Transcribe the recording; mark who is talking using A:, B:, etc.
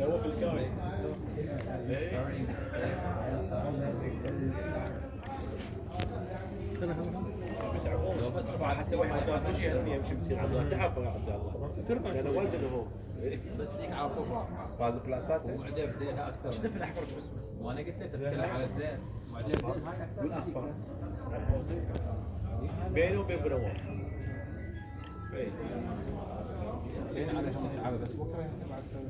A: هو في الكاري لو بس رفع حتى واحد عبد الله مشي هذا يمشي مسكين عبد الله تعب عبد الله انا وزنه هو بس ليك على طول
B: فاز بلاسات
A: معجب بدينها اكثر شنو في الاحمر شو اسمه وانا قلت له تتكلم على الدين معجب بدين هاي اكثر والاصفر بينه وبين بنوار بين على بس بكره بعد سوي